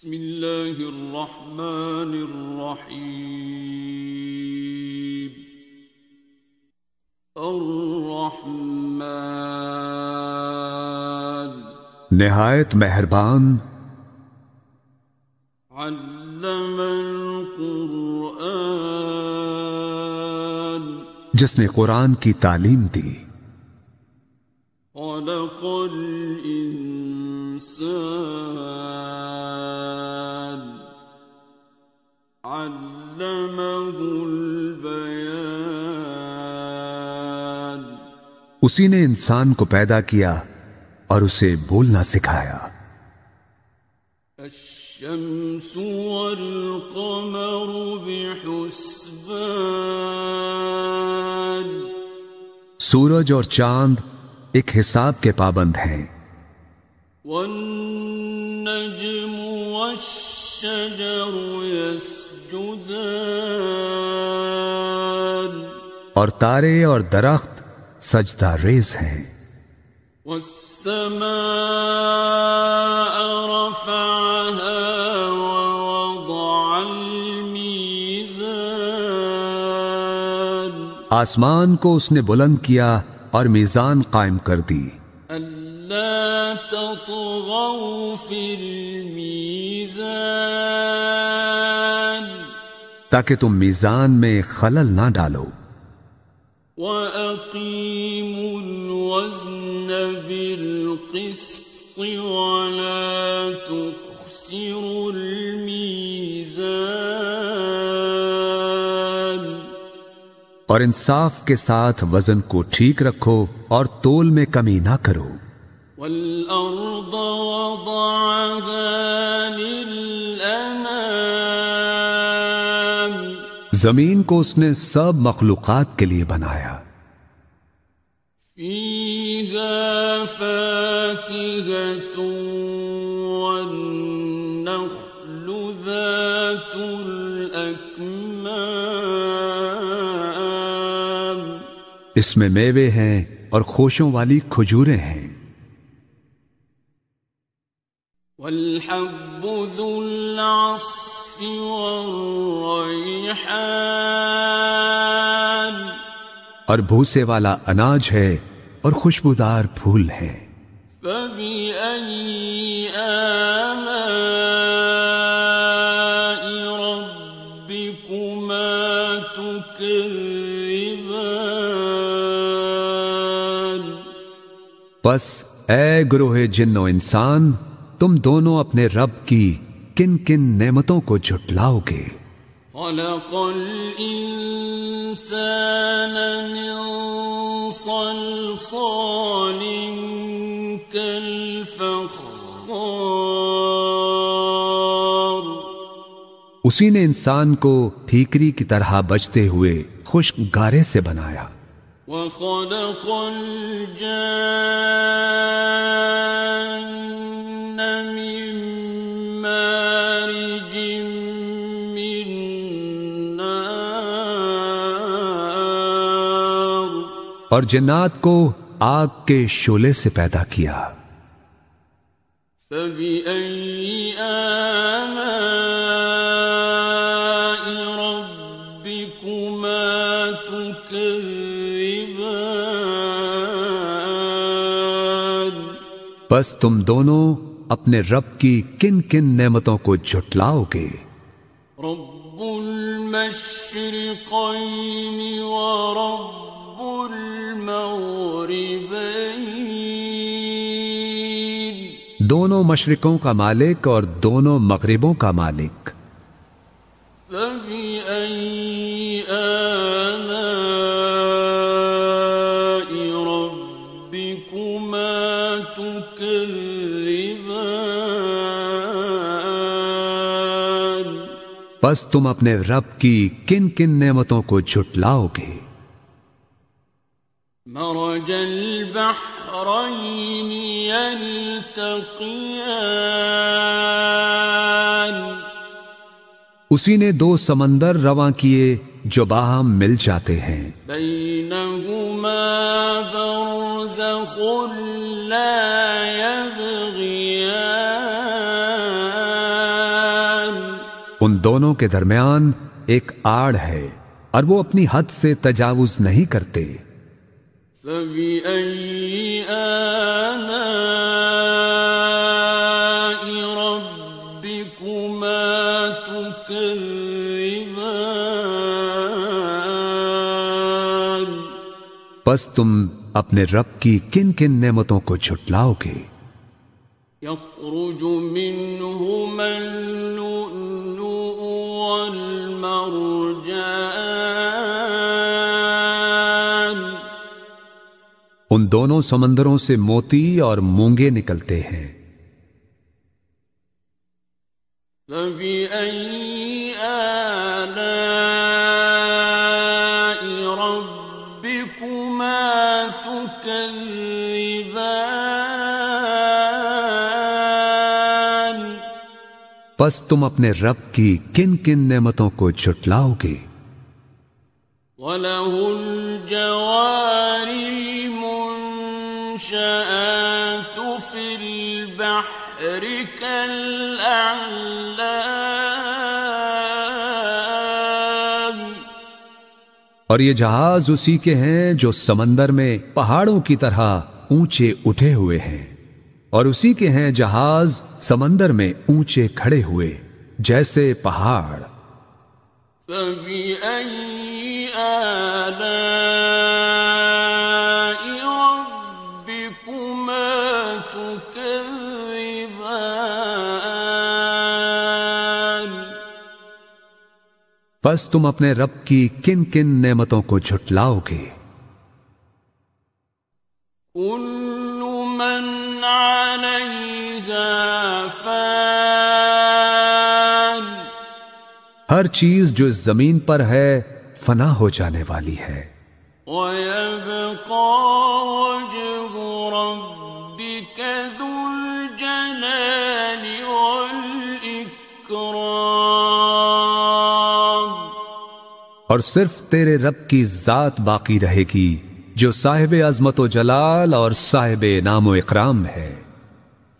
بسم اللہ الرحمن الرحیم الرحمن نہایت مہربان، علم القرآن جس نے قرآن کی تعلیم دی، خلق الانسان علمہ البیان اسی نے انسان کو پیدا کیا اور اسے بولنا سکھایا۔ الشمس والقمر بحسبان سورج اور چاند ایک حساب کے پابند ہیں، والنجم والشجر يسجدان اور تارے اور درخت سجدہ ریز ہیں۔ والسماء رفعها ووضع الميزان آسمان کو اس نے بلند کیا اور میزان قائم کر دی، ألا تطغوا في الميزان تاکہ تم میزان میں خلل نہ ڈالو، وَأَقِيمُوا الْوَزْنَ بِالْقِسْطِ وَلَا تُخْسِرُوا الْمِيزَانَ اور انصاف کے ساتھ وزن کو ٹھیک رکھو اور تول میں کمی نہ کرو۔ وَالْأَرْضَ وَضَعَهَا لِلْأَنَامِ زمین کو اس نے سب مخلوقات کے لیے بنایا، فِيهَا فَاكِهَةٌ وَالنَّخْلُ ذَاتُ الْأَكْمَامِ اس میں میوے ہیں اور خوشوں والی کھجوریں ہیں، وَالْحَبُّ ذُو الْعَصْفِ وَالرَّيْحَانِ اور بھوسے والا اناج ہے اور خوشبودار پھول ہیں۔ فَبِأَيِّ آلَاءِ رَبِّكُمَا تُكَذِّبَانِ بس اے گروہ جن و انسان، تم دونوں اپنے رب کی کن کن نعمتوں کو جھٹلاؤ گے۔ خَلَقَ الْإِنسَانَ مِنْ صَلْصَالٍ كَالْفَخَّارِ اسی نے انسان کو ٹھیکری کی طرح بجتے ہوئے خشک گارے سے بنایا، وَخَلَقَ الْجَانَّ مِن مَّارِجٍ مِّن نَّارٍ اور جنات کو آگ کے شعلے سے پیدا کیا۔ فَبِأَيِّ آلَاءِ رَبِّكُمَا تُكَذِّبَانِ بس تم دونوں اپنے رب کی کن کن نعمتوں کو جھٹلاؤ گے۔ رب المشرقين ورب المغربين دونوں مشرقوں کا مالک اور دونوں مغربوں کا مالک، فبأي آلاء ربكما تكذبان بس تم اپنے رب کی کن کن نعمتوں کو جھٹلاؤ گے۔ مرج البحرين يلتقيان اسی نے دو سمندر رواں کیے جو باہم مل جاتے ہیں، بينهما برزخ لا يبغيان ان دونوں کے درمیان ایک آڑ ہے اور وہ اپنی حد سے تجاوز نہیں کرتے۔ فَبِأَيِّ آلَاءِ رَبِّكُمَا تُكَذِّبَانِ پس تم اپنے رب کی کن کن نعمتوں کو جھٹلاؤ گے؟ يَخْرُجُ مِنْهُمَا اللُّؤْلُؤُ وَالْمَرْجَانُ ان دونوں سمندروں سے موتی اور مونگے نکلتے ہیں۔ فَبِأَيِّ آلَاءِ رَبِّكُمَا تُكَذِّبَانِ پس تم اپنے رب کی کن کن نعمتوں کو جھٹلاؤ گے؟ وَلَهُ الْجَوَارِ الْمُنشَآتُ فِي الْبَحْرِ كَالْأَعْلَامِ اور یہ جہاز اسی کے ہیں جو سمندر میں پہاڑوں کی طرح اونچے اٹھے ہوئے ہیں، اور اسی کے ہیں جہاز سمندر میں اونچے کھڑے ہوئے جیسے پہاڑ۔ فَبِأَيِّ آلَاءِ رَبِّكُمَا تُكَذِّبَانِ پس تم اپنے رب کی کن کن نعمتوں کو جھٹلاؤ گے؟ كُلُّ مَنْ عَلَيْهَا فَانٍ ہر چیز جو اس زمین پر ہے فنا ہو جانے والی ہے، وَيَبْقَى وَجْهُ رَبِّكَ ذُو الْجَلَالِ وَالْإِكْرَامِ اور صرف تیرے رب کی ذات باقی رہے گی جو صاحب عظمت و جلال اور صاحب انعام و اکرام ہے۔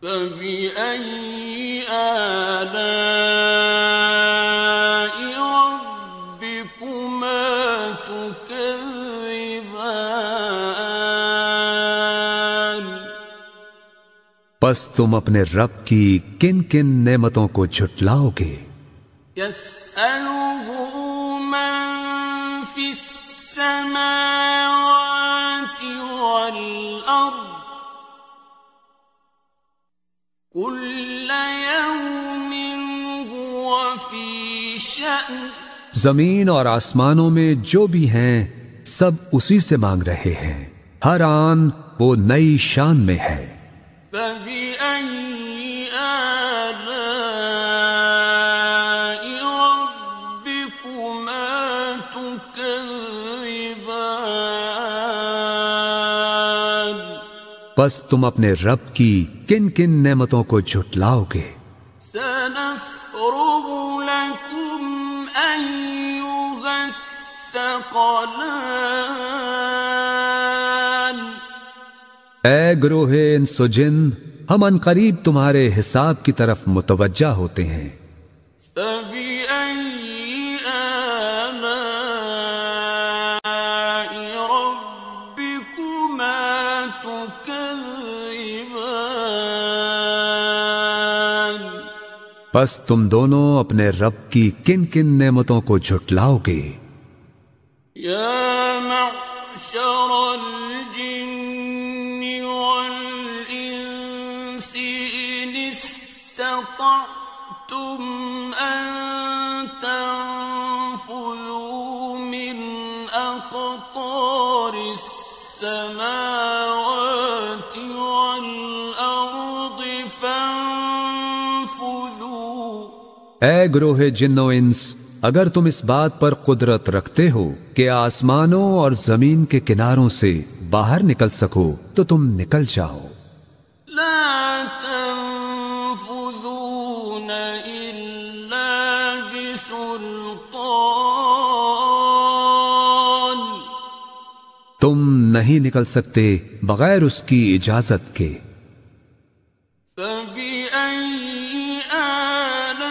فَبِأَيِّ آلَاءِ رَبِّكُمَا تُكَذِّبَانِ پس تم اپنے رب کی کن کن نعمتوں کو جھٹلاؤ گے؟ يَسْأَلُهُ مَن فِي السَّمَاوَاتِ وَالْأَرْضِ كُلَّ يَوْمٍ هُوَ فِي شَأْنٍ زمین اور آسمانوں میں جو بھی ہیں سب اسی سے مانگ رہے ہیں، ہر آن وہ نئی شان میں ہے۔ فَبِأَيِّ آلَاءِ رَبِّكُمَا تُكَذِّبَانِ پس تم اپنے رب کی کن کن نعمتوں کو جھٹلاؤ گے؟ سَنَفْرُغُ لَكُمْ أَيُّهَ الثَّقَلَانِ اے گروہ انس و جن، ہم عنقریب تمہارے حساب کی طرف متوجہ ہوتے ہیں۔ فَبِأَيِّ آلَاءِ رَبِّكُمَا تُكَذِّبَانِ پس تم دونوں اپنے رب کی کن کن نعمتوں کو جھٹلاؤ گے؟ يَا مَعْشَرَ الْجِنِّ وَالْإِنسِ إِنِ اسْتَطَعْتُمْ أَن تَنفُذُوا مِنْ أَقْطَارِ السَّمَاوَاتِ وَالْأَرْضِ فَانفُذُوا اے گروہ جن و انس، اگر تم اس بات پر قدرت رکھتے ہو کہ آسمانوں اور زمین کے کناروں سے باہر نکل سکو تو تم نکل جاؤ۔ لا تنفذون إلا بسلطان تم نہیں نکل سکتے بغیر اس کی اجازت کے۔ فبأي آلاء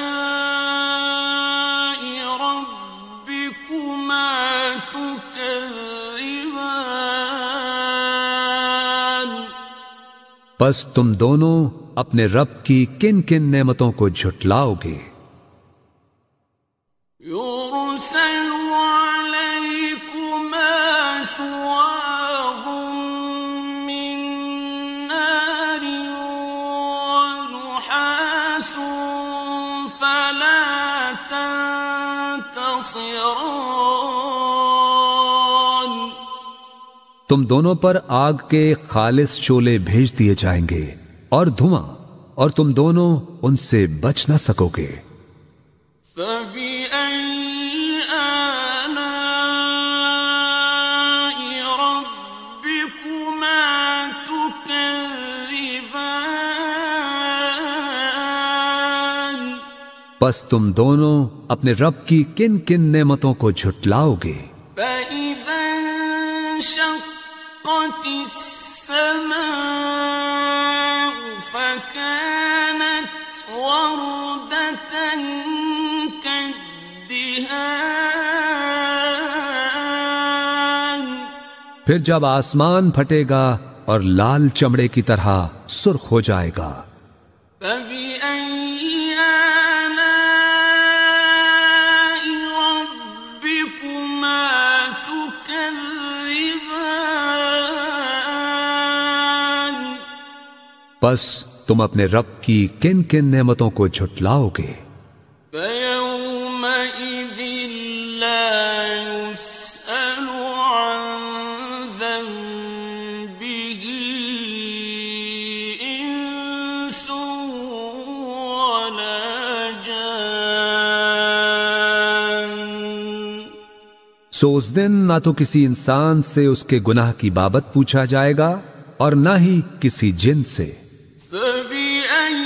پس تم دونوں اپنے رب کی کن کن نعمتوں کو جھٹلاؤ گے؟ يرسل عليكما شواظ من نار ونحاس فلا تنتصران تم دونوں پر آگ کے خالص شعلے بھیج دیے جائیں گے اور دھواں، اور تم دونوں ان سے بچ نہ سکو گے۔ فَبِأَيِّ آلَاءِ رَبِّكُمَا تُكَذِّبَانِ پس تم دونوں اپنے رب کی کن کن نعمتوں کو جھٹلاؤ گے؟ فَإِذَا انشَقَّتِ السَّمَاءُ فَكَانَتْ وَرْدَةً كَالدِّهَانِ پھر جب آسمان پھٹے گا اور لال چمڑے کی طرح سرخ ہو جائے گا۔ فَبِأَيِّ آلَاءِ رَبِّكُمَا تُكَذِّبَانِ پس تم اپنے رب کی کن کن نعمتوں کو جھٹلاؤ گے؟ فَيَوْمَئِذٍ لَا يُسْأَلُ عَنْ ذَنبِهِ إِنسٌ وَلَا جَانٌّ سو اس دن نہ تو کسی انسان سے اس کے گناہ کی بابت پوچھا جائے گا اور نہ ہی کسی جن سے۔ فَبِأَيِّ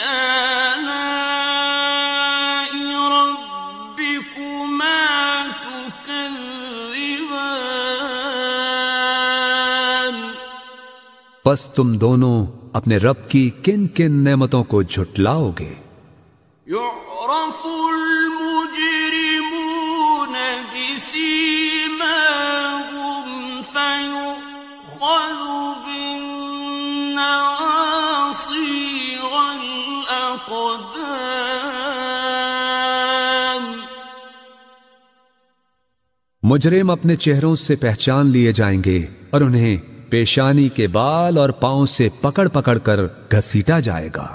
آلَاءِ رَبِّكُمَا تُكَذِّبَانِ پس تم دونوں اپنے رب کی کن کن نعمتوں کو جھٹلاؤ گے؟ يُعْرَفُ الْمُجْرِمُونَ بِسِيمَاهُمْ فَيُؤْخَذُ بِالنَّوَاصِي وَالْأَقْدَامِ مجرم اپنے چہروں سے پہچان لیے جائیں گے اور انہیں پیشانی کے بال اور پاؤں سے پکڑ پکڑ کر گھسیٹا جائے گا۔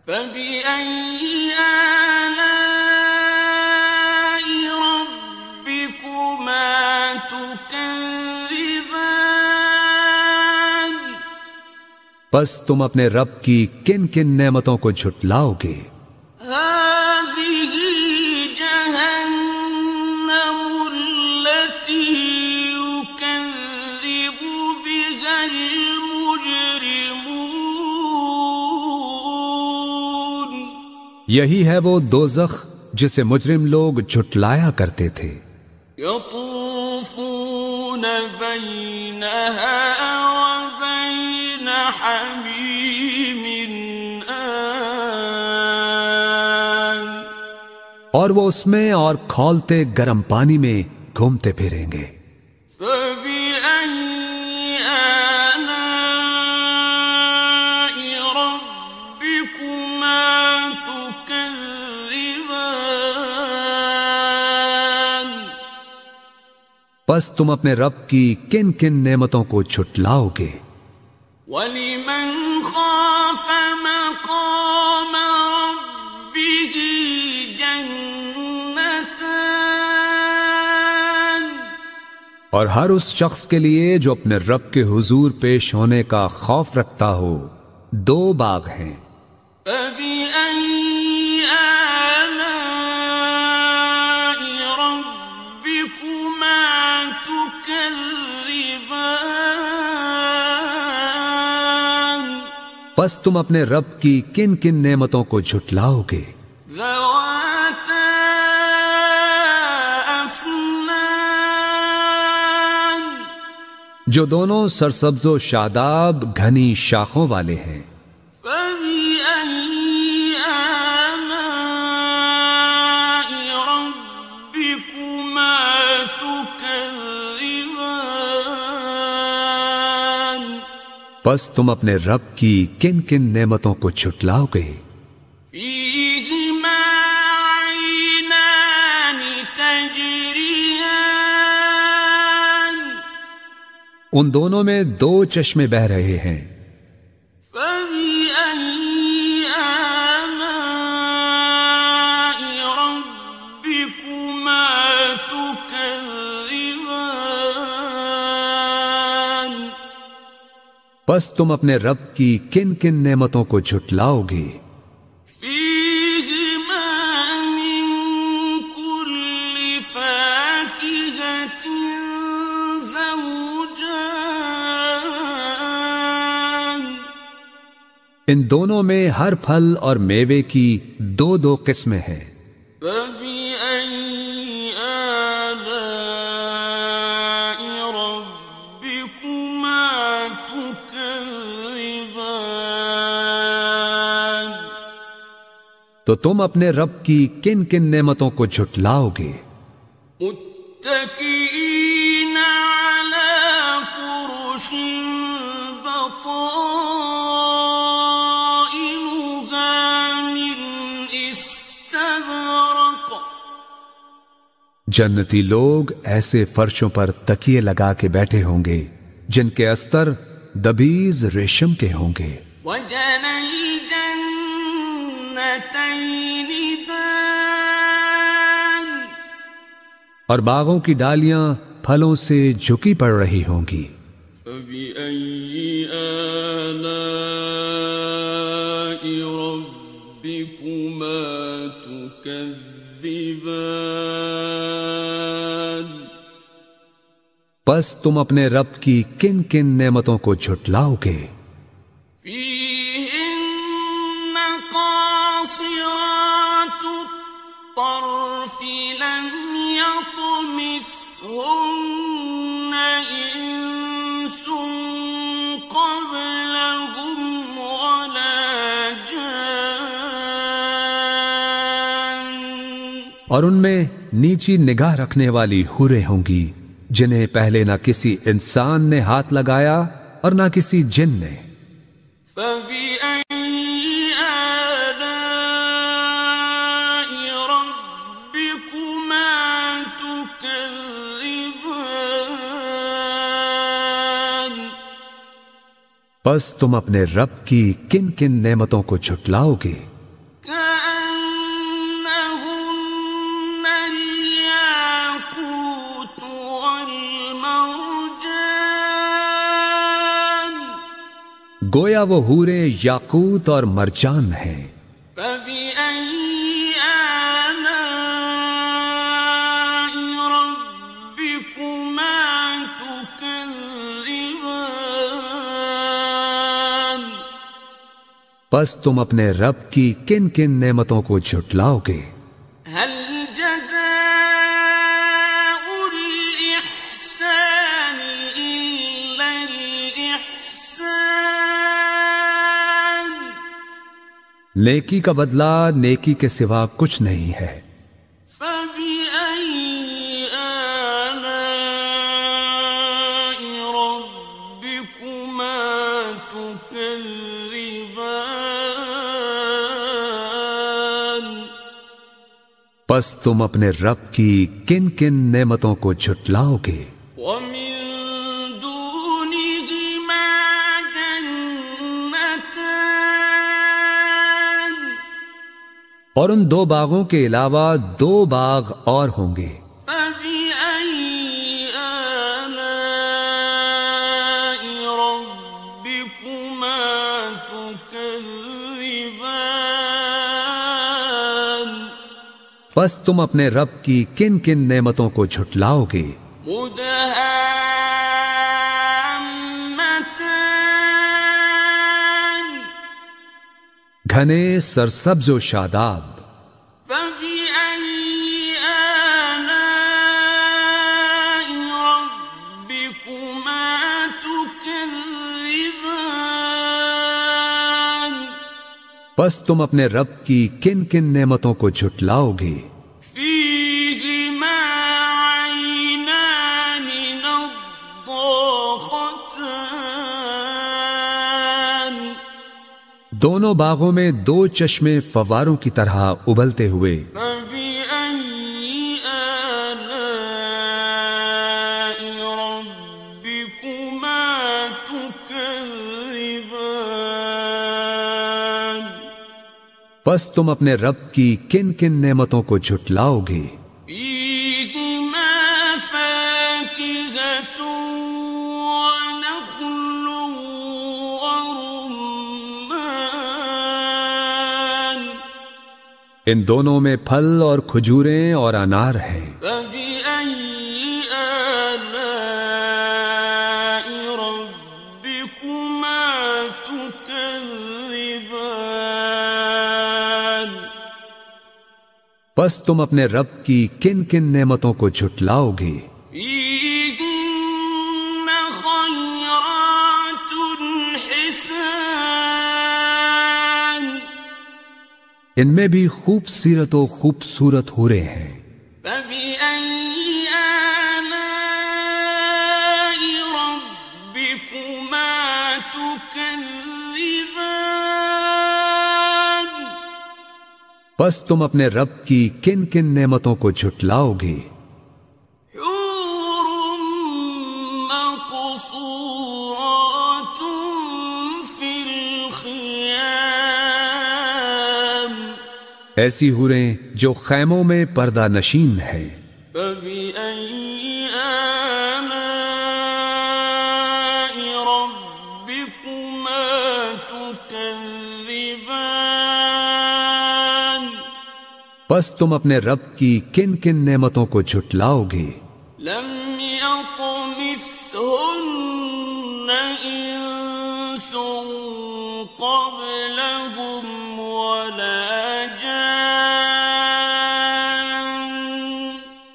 فَبِأَيِّ آلَاءِ رَبِّكُمَا تُكَذِّبَانِ پس تم اپنے رب کی کن کن نعمتوں کو جھٹلاؤ گے؟ هَٰذِهِ جَهَنَّمُ الَّتِي يُكَذِّبُ بِهَا الْمُجْرِمُونَ یہی ہے وہ دوزخ جسے مجرم لوگ جھٹلایا کرتے تھے۔ يَطُوفُونَ بَيْنَهَا وَبَيْنَ حَمِيمٍ آنٍ اور وہ اس میں اور کھولتے گرم پانی میں گھومتے پھریں گے۔ فَبِأَيِّ آلَاءِ رَبِّكُمَا تُكَذِّبَانِ پس تم اپنے رب کی کن کن نعمتوں کو جھٹلاؤ گے؟ وَلِمَنْ خَافَ مَقَامَ رَبِّهِ جَنَّتَانِ اور ہر اس شخص کے لیے جو اپنے رب کے حضور پیش ہونے کا خوف رکھتا ہو دو باغ ہیں۔ فَبِأَيِّ آلَاءِ رَبِّكُمَا تُكَذِّبَانِ پس تم اپنے رب کی کن کن نعمتوں کو جھٹلاؤ گے؟ ذَوَاتَا أَفْنَانٍ جو دونوں سرسبز و شاداب گھنی شاخوں والے ہیں۔ فَبِأَيِّ آلَاءِ رَبِّكُمَا تُكَذِّبَانِ پس تم اپنے رب کی کن کن نعمتوں کو جھٹلاؤ گے؟ فيهما عينان تجريان ان دونوں میں دو چشمے بہہ رہے ہیں۔ فبأي آلاء ربكما تكذبان پس تم اپنے رب کی کن کن نعمتوں کو جھٹلاؤ گے؟ فيهما من كل فاكهة زوجان ان دونوں میں ہر پھل اور میوے کی دو دو قسمیں ہیں۔ فبأي آلاء ربكما تكذبان تو تم اپنے رب کی کن کن نعمتوں کو جھٹلاؤ گے؟ متكئين على فرش بطائنها من استبرق جنتی لوگ ایسے فرشوں پر تکیے لگا کے بیٹھے ہوں گے جن کے استر دبیز ریشم کے ہوں گے۔ وجنى الجنتين دان اور باغوں کی ڈالیاں پھلوں سے جھکی پڑ رہی ہوں گی۔ فبأي آلاء ربكما تكذبان پس تم اپنے رب کی کن کن نعمتوں کو جھٹلاؤ گے؟ فيهن قاصرات الطرف لم يطمثهن إنس قبلهم ولا جان اور ان میں نیچی نگاہ رکھنے والی حوریں ہوں گی جنہیں پہلے نہ کسی انسان نے ہاتھ لگایا اور نہ کسی جن نے۔ فبأي آلاء ربكما تكذبان پس تم اپنے رب کی کن کن نعمتوں کو جھٹلاؤ گے؟ كأنهن الياقوت والمرجان گویا وہ حوریں یاقوت اور مرجان ہیں۔ فبأي آلاء ربكما تكذبان پس تم اپنے رب کی کن کن نعمتوں کو جھٹلاؤ گے؟ هل جزاء الإحسان إلا الإحسان نیکی کا بدلہ نیکی کے سوا کچھ نہیں ہے۔ فبأي آلاء ربكما تكذبان پس تم اپنے رب کی کن کن نعمتوں کو جھٹلاؤ گے؟ ومن دونهما جنتان اور ان دو باغوں کے علاوہ دو باغ اور ہوں گے۔ فبأي آلاء ربكما تكذبان پس تم اپنے رب کی کن کن نعمتوں کو جھٹلاؤ گے؟ مدهامتان گھنے سرسبز و شاداب۔ فبأي آلاء ربكما تكذبان پس تم اپنے رب کی کن کن نعمتوں کو جھٹلاؤ گے؟ فيهما عينان نضاختان دونوں باغوں میں دو چشمے فواروں کی طرح ابلتے ہوئے، فبأي آلاء ربكما تكذبان پس تم اپنے رب کی کن کن نعمتوں کو جھٹلاؤ گے؟ فيهما فاكهة ونخل ورمان ان دونوں میں پھل اور کھجوریں اور انار ہیں۔ فبأي آلاء ربكما تكذبان پس تم اپنے رب کی کن کن نعمتوں کو جھٹلاؤ گے؟ فيهن خيرات حسان ان میں بھی خوبصورت و خوبصورت حوریں ہیں۔ فبأي آلاء ربكما تكذبان پس تم اپنے رب کی کن کن نعمتوں کو جھٹلاؤ گے؟ حور مقصورات في الخيام ایسی حوریں جو خیموں میں پردہ نشین ہیں۔ فبأي آلاء ربكما تكذبان پس تم اپنے رب کی کن کن نعمتوں کو جھٹلاؤ گے؟ لم يطمثهن إنس قبلهم ولا جان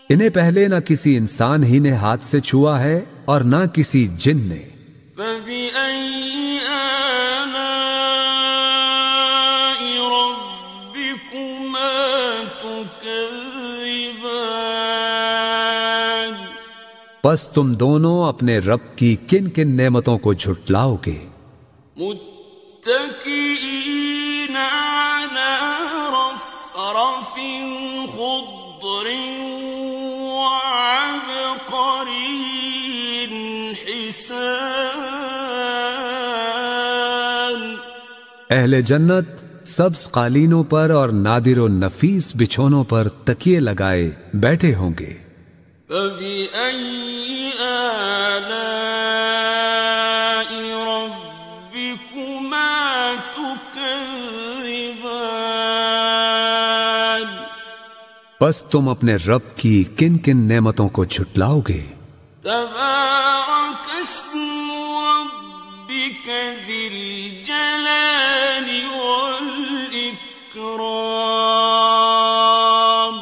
انہیں پہلے نہ کسی انسان ہی نے ہاتھ سے چھوا ہے اور نہ کسی جن نے۔ فبأي آلاء ربكما تكذبان پس تم دونوں اپنے رب کی کن کن نعمتوں کو جھٹلاؤ گے؟ متكئين على رفرف خضر وعبقري حسان اہل جنت سبز قالینوں پر اور نادر و نفیس بچھونوں پر تکیے لگائے بیٹھے ہوں گے۔ فبأي آلاء ربكما تكذبان پس تم اپنے رب کی کن کن نعمتوں کو جھٹلاؤ گے؟ تبارك اسم ربك ذي الجلال والإكرام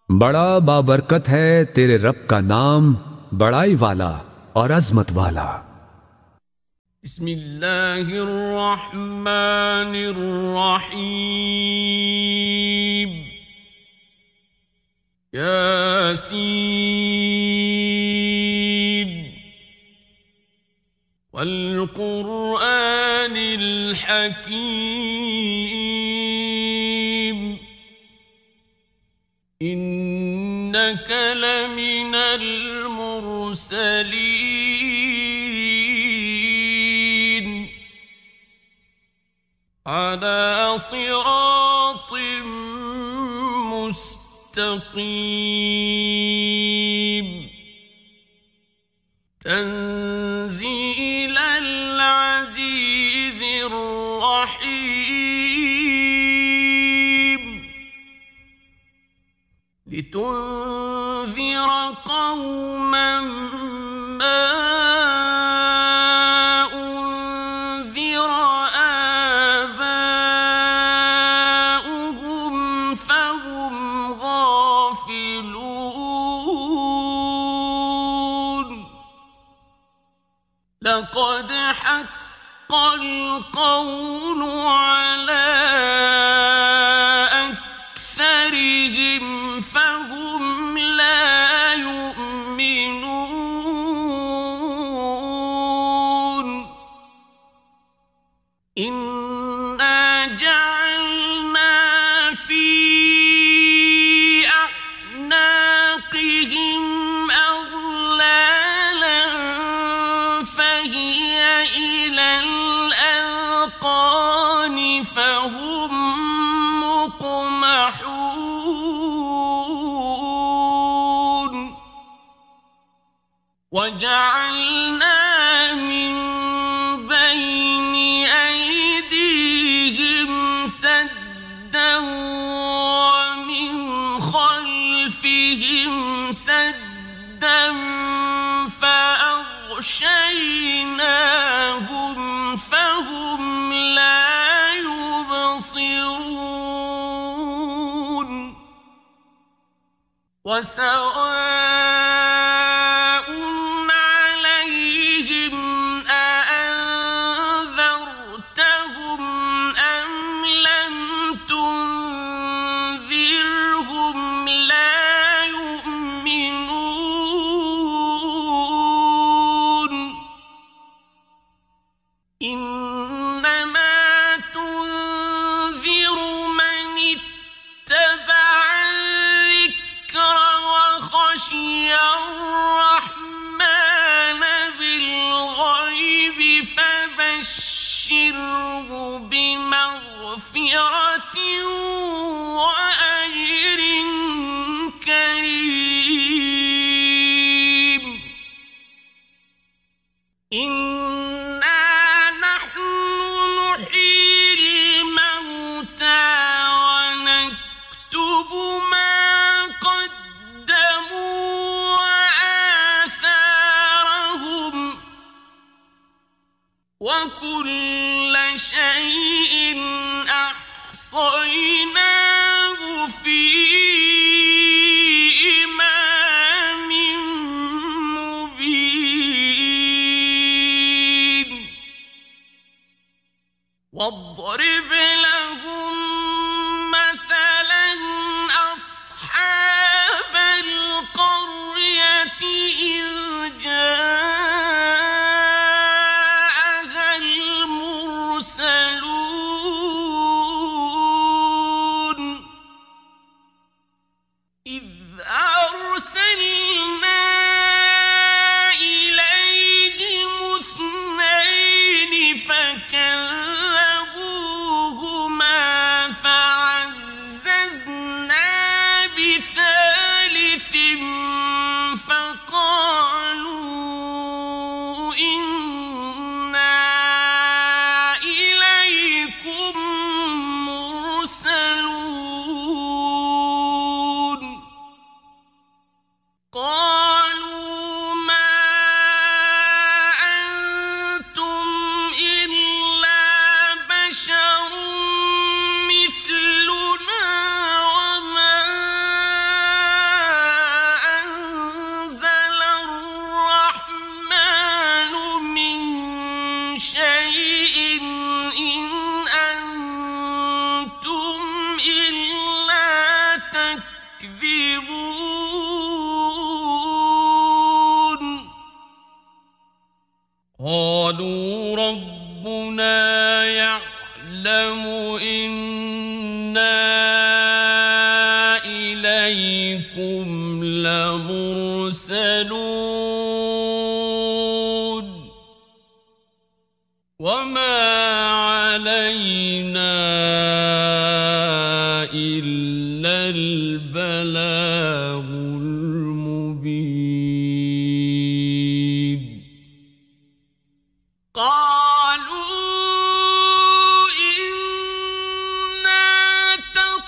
بڑا بابرکت ہے تیرے رب کا نام، بڑائی والا اور عظمت والا۔ بسم الله الرحمن الرحيم ياسين والقرآن الحكيم إنك لمن المرسلين على صراط مستقيم تنزيل العزيز الرحيم لتنذر قوما ما أنذر آباؤهم فهم غافلون لقد حق القول على أكثرهم فهم لا يؤمنون مقمحون وجعلنا من بين أيديهم سدا ومن خلفهم سدا فأغشيناهم فهم لا يبصرون وسواء عليهم أأنذرتهم أم لم تنذرهم لا يؤمنون إنما تنذر من اتبع الذكر وخشي الرحمن بالغيب فبشره بمغفرة وأجر كريم إنا نحن نحيي الموتى ونكتب ما قدموا وآثارهم وكل شيء أحصيناه في إمام مبين واضرب لهم مثلا أصحاب القرية إذ جاءها المرسلون إذ أرسلنا إليهم اثنين فكذبوهما فعززنا بثالث فقالوا إنا إليكم مرسلون قالوا ما أنتم إلا بشر مثلنا وما أنزل الرحمن من شيء إن أنتم إلا تكذبون قالوا ربنا يعلم إنا إليكم لمرسلون وما علينا إلا البلاغ المبين قالوا إنا تطيرنا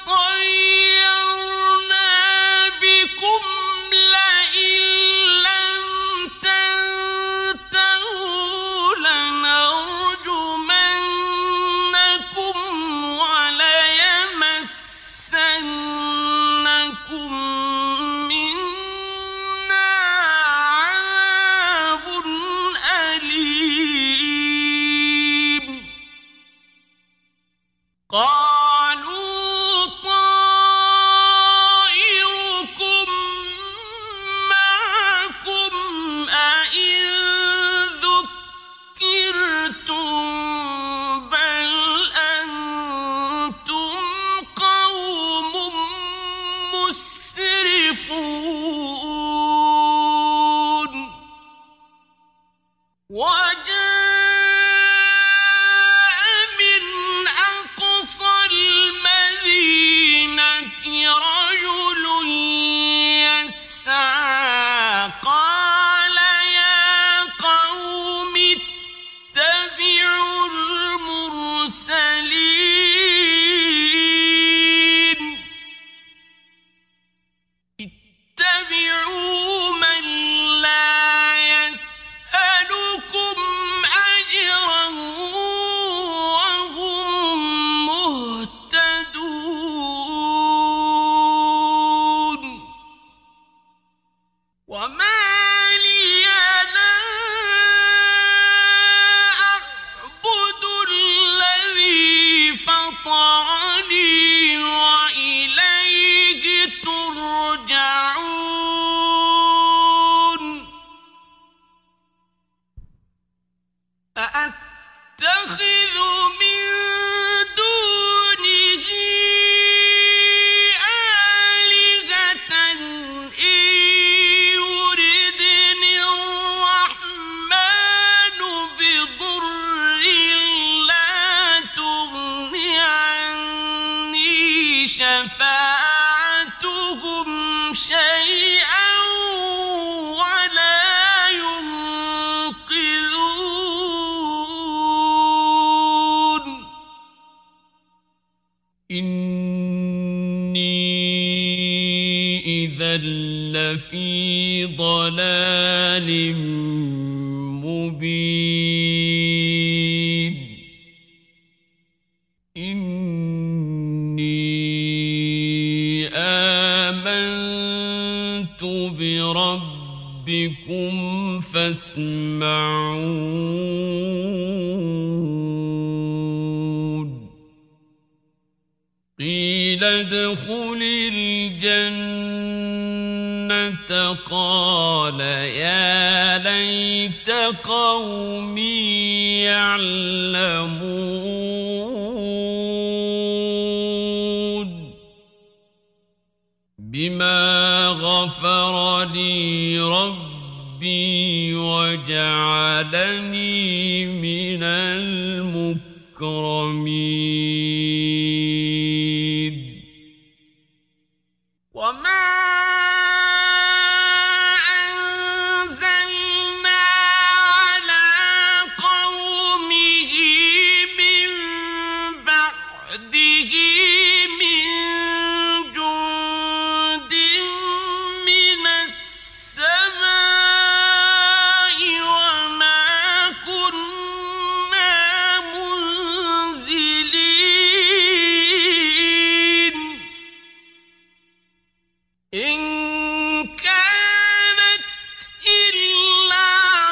بكم لئن لم تنتهوا لنرجمنكم وليمسنكم شفاعتهم شيئا ولا ينقذون إني إذا لفي ضلال مبين إني آمنت بربكم فاسمعون قيل ادخل الجنة قال يا ليت قومي يعلمون بما غفر لي ربي وجعلني من المكرمين وما أنزلنا على قومه من بعده من جند من السماء وما كنا منزلين إن كانت إلا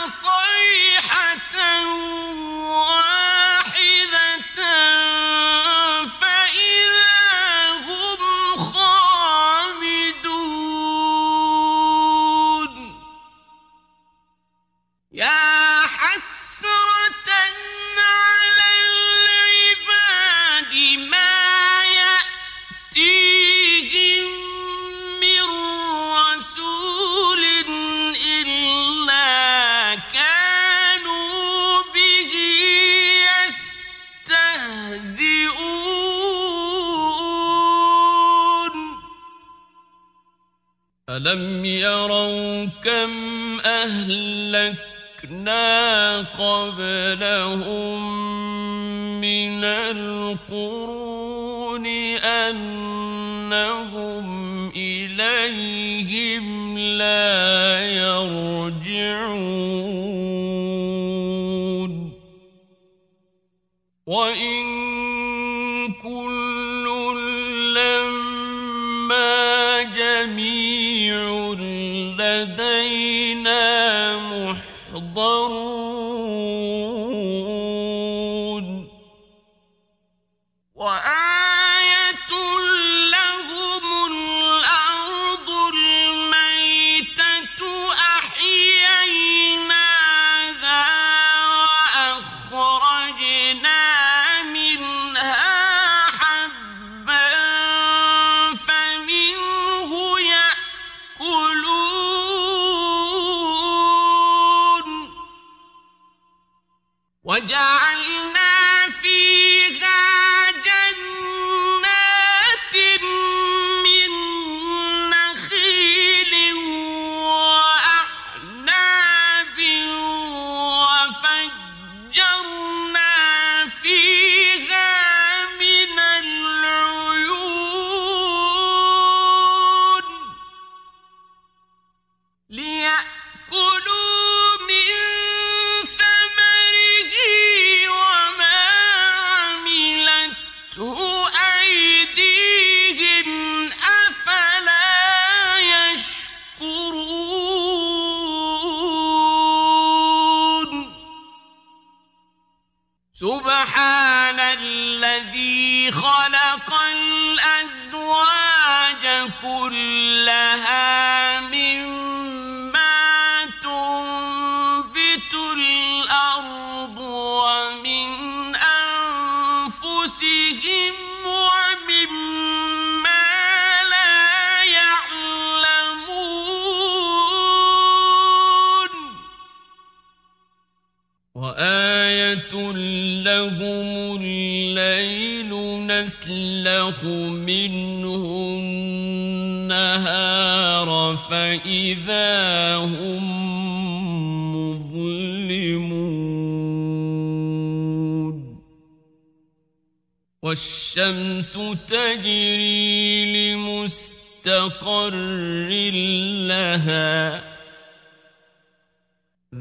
صيحة واحدة فإذا هم خامدون يا حسرة على العباد ما يأتيهم من رسول إلا كانوا به يستهزئون ألم يروا كم أهلكنا قبلهم من القرون أنهم إليهم لا يرجعون وإن كل لما جميع لدينا محضرون وآية لهم الأرض الميتة أحييناها وأخرجنا منها حبا فمنه يأكلون وجعلنا فيها جنات من نخيل وأعناب وفجرنا فيها من العيون ليأكلوا من ثمره وما عملته أيديهم أفلا يشكرون سبحان الذي خلق الأزواج كلها مما تنبت الأرض ومن أنفسهم ومما لا يعلمون وآية لهم الليل تسلخ منه النهار فإذا هم مظلمون والشمس تجري لمستقر لها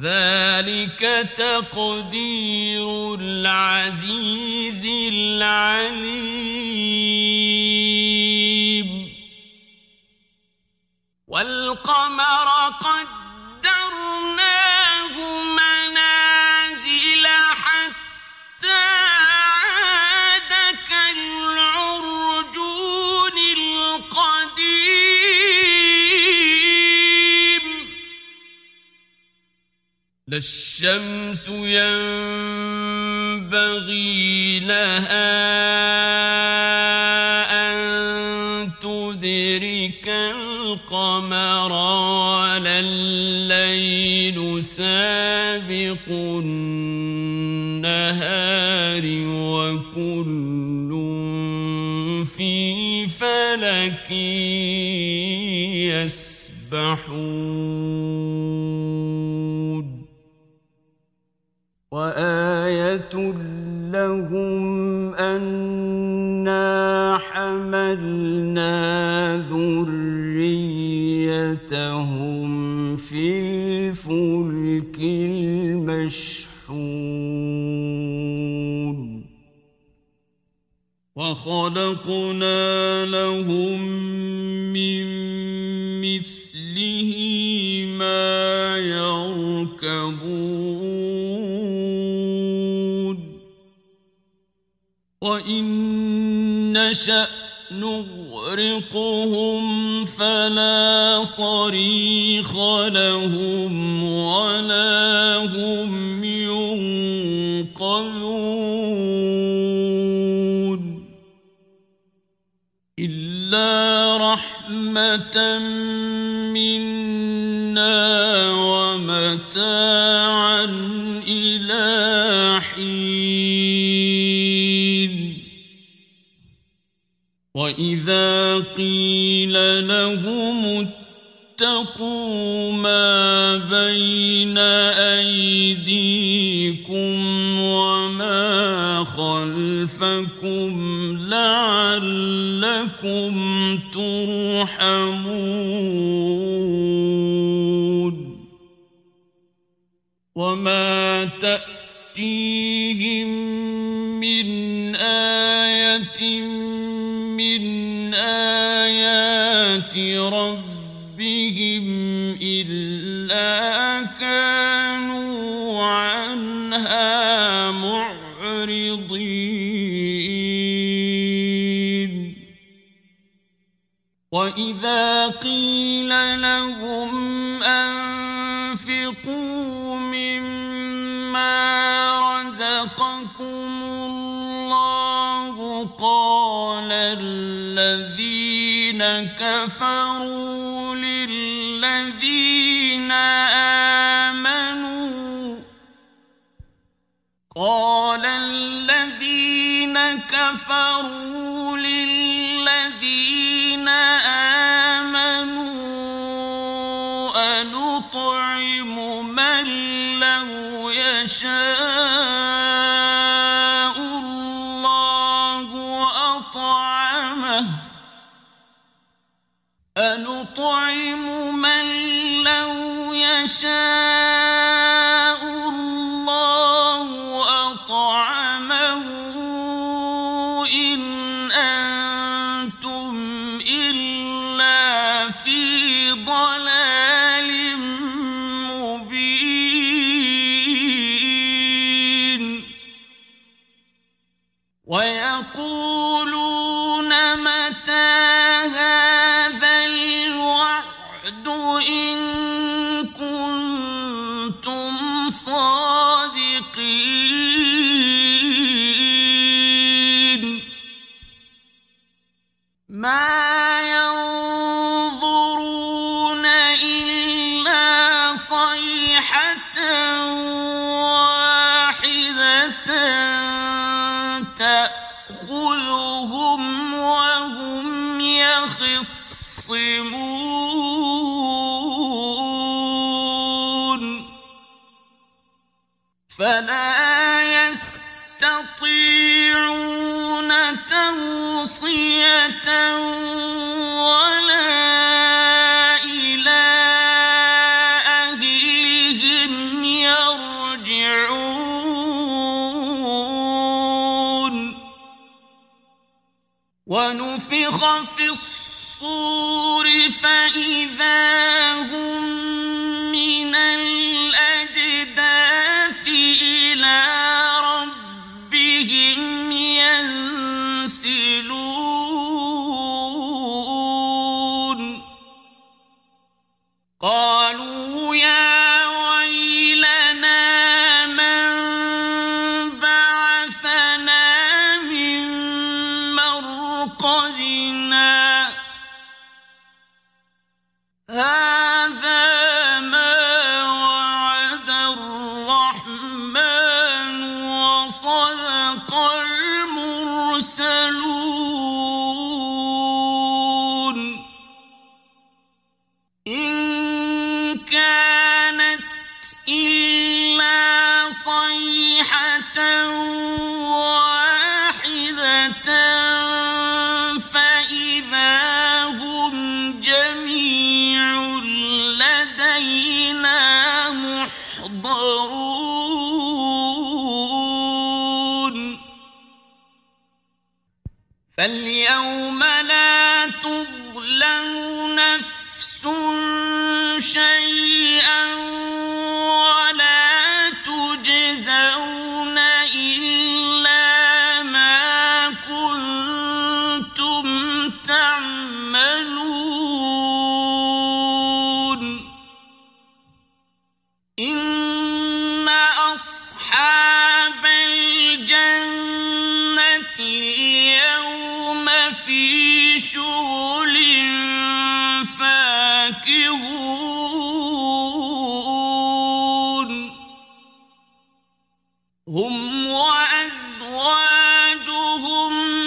ذلك تقدير العزيز العليم والقمر قدرناه منازل حتى عاد كالعرجون القديم لا الشمس ينبغي لها أن تدرك القمر ولا الليل سابق النهار وكل في فلك يسبحون وآية لهم أنا حملنا ذريتهم في الفلك المشحون وخلقنا لهم من مثله ما يركبون وإن نشأ نغرقهم فلا صريخ لهم ولا هم ينقذون إلا رحمة منا ومتاعا إلى حين وإذا قيل لهم اتقوا ما بين أيديكم وما خلفكم لعلكم ترحمون وما تأتيهم من آية من آيات ربهم إلا كانوا عنها معرضين وإذا قيل لهم أنفقوا مما رزقكم الله قال الذين كفروا للذين آمنوا أنطعم من لو يشاء الله أطعمه أنطعم من لو يشاء الله أطعمه إن أنتم إلا في ضلال مبين ويقولون متى هذا الوعد إن كنتم صادقين ما ينظرون إلا صيحة واحدة تأخذهم يخصمون فلا يستطيعون توصية ولا إلى أهلهم يرجعون ونفخ في الصور فإذا هم من الأجداث إلى ربهم ينسلون قالوا يا ويلنا من بعثنا من مرقدنا هذا ما وعد الرحمن وصدق المرسلون إن كانت إلا صيحة واحدة فإذا هم جميع لدينا محضرون فاليوم لا تظلم نفس شيئا ولا تجزون إلا ما كنتم تعملون إن أصحاب الجنة اليوم في شغل فاكهون هم وأزواجهم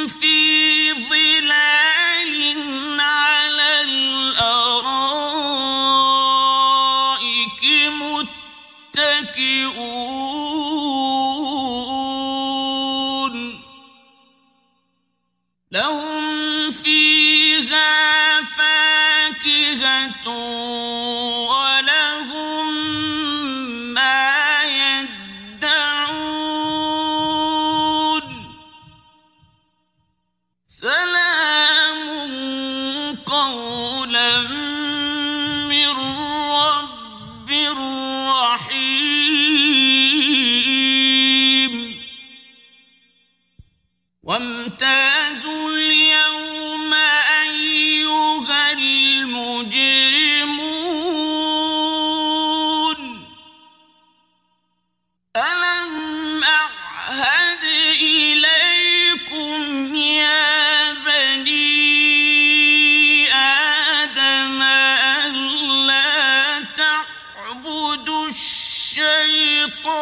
في ظلال على الأرائك متكئون لهم فيها فاكهة ولهم ما يدعون سلام قولا من رب رحيم وامتازوا اليوم أيها المجرمون ألم أعهد إليكم يا بني آدم ألا تعبدوا الشيطان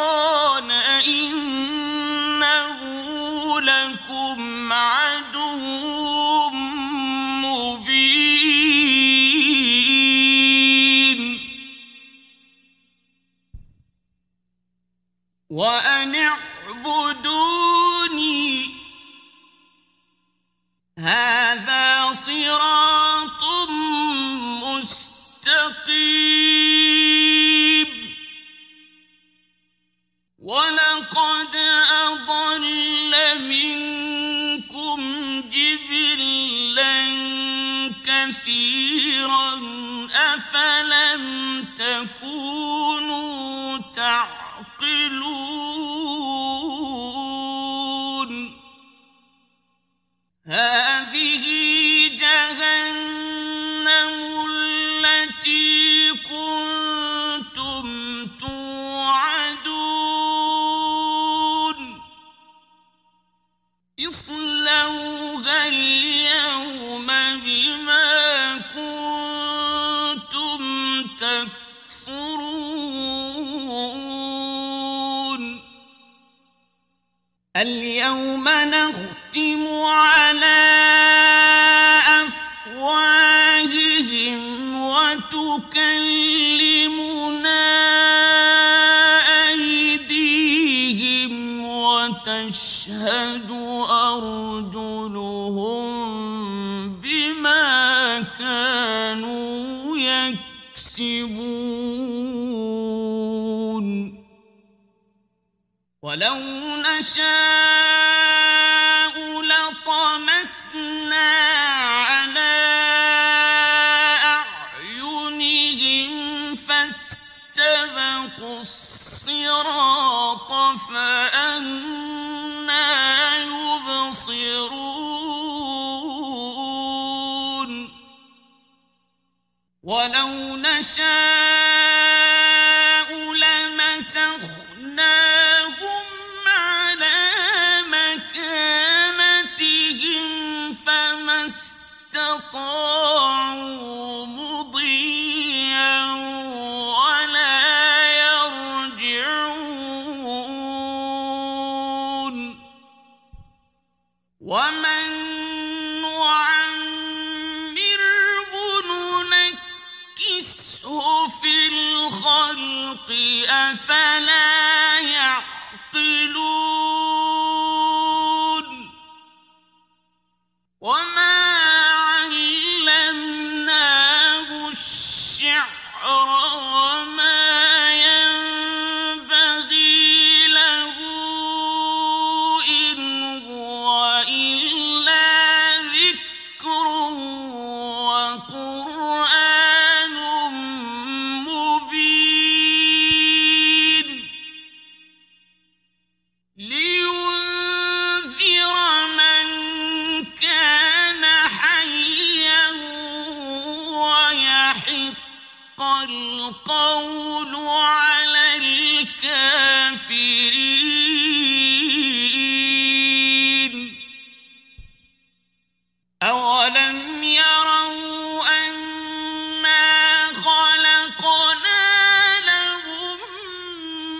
إنه لكم عدو مبين وأن اعبدوني هذا صراط مستقيم ولقد أضل منكم جبلا كثيرا أفلم تكونوا تعقلون هذه جهنم التي كنتم توعدون اصلوها اليوم بما كنتم تكفرون اليوم نختم على أفواههم تشهد أرجلهم بما كانوا يكسبون ولو نشاء لطمسنا على أعينهم فاستبقوا الصراط فأنى يبصرون ولو نشاء لمسخناهم على مكانتهم فما استطاعوا مضيا ولا يرجعون ومن نعمره ننكسه في الخلق أفلا يعقلون وما علمناه الشعر وما ينبغي له إن هو إلا ذكر وقرآن مبين لينذر من كان حيا ويحق القول على الكافرين أولم يروا أنا خلقنا لهم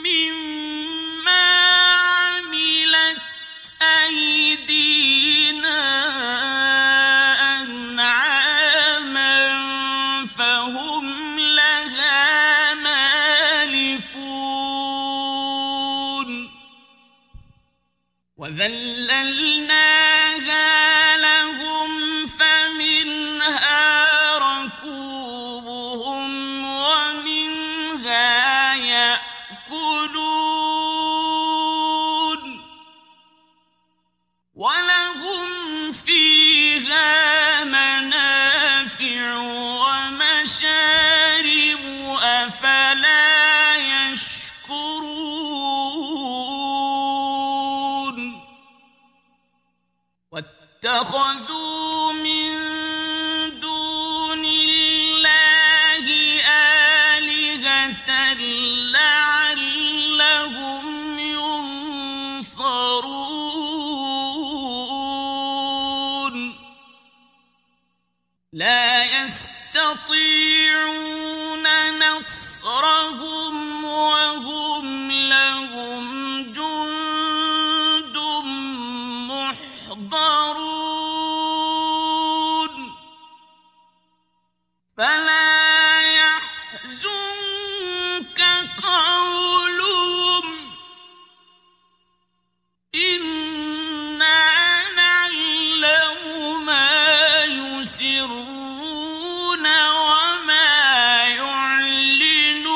مما عملت أيدينا أنعاما فهم لها مالكون وذللناها لهم فمنها ركوبهم ومنها يأكلون ولهم فيها منافع ومشارب أفلا يشكرون واتخذوا من دون الله آلهة لعلهم ينصرون لا يستطيعون نصرهم وهم لهم جند محضرون فلا يحزنك قولهم إنا نعلم ما يسرون وما يعلنون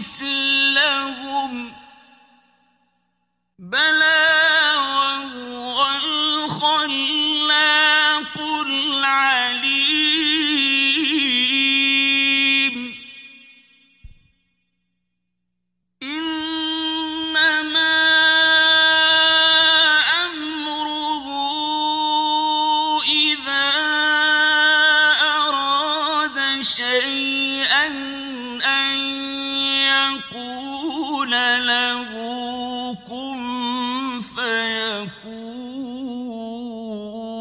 مثلهم بلى وهو الخلاق العليم إنما أمره إذا أراد شيئا أن يقول له كن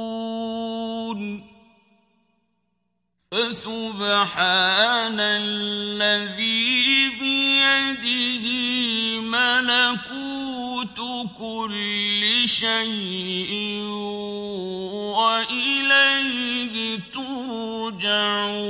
فيكون فسبحان الذي بيده ملكوت كل شيء وإليه ترجعون